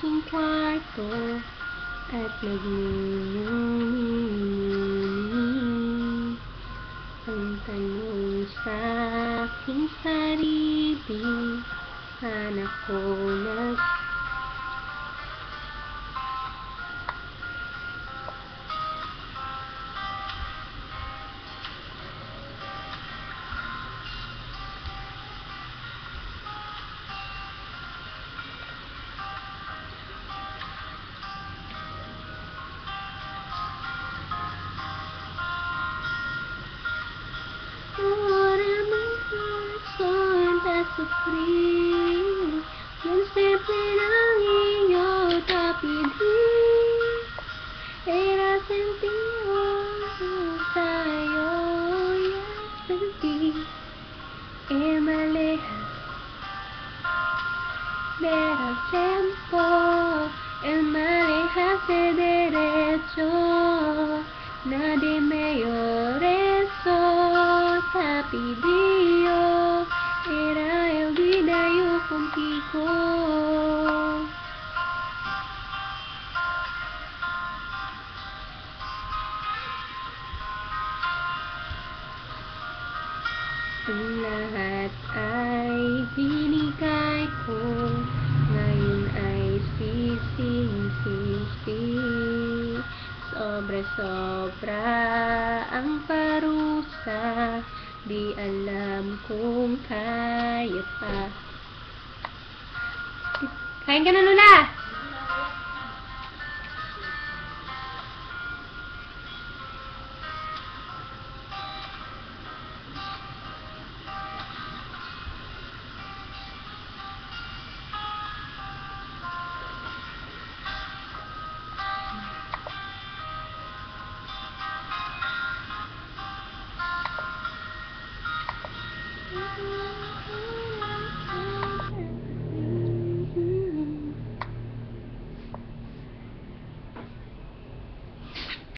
aking kwarto at nagmumuni. Ang tanong sa aking sarili, saan ako ahora mi corazón está sufrir. Yo siempre yo te pedí, era sentido sa'yo sentí. Maleja del tiempo, el manejarse derecho, nadie me eso te pidió, era el vida yo contigo. Ang lahat ay binigay ko, ngayon ay sising-sisi. Sobra-sobra ang parusa, di alam kung kaya pa. Kain ka na, Lula!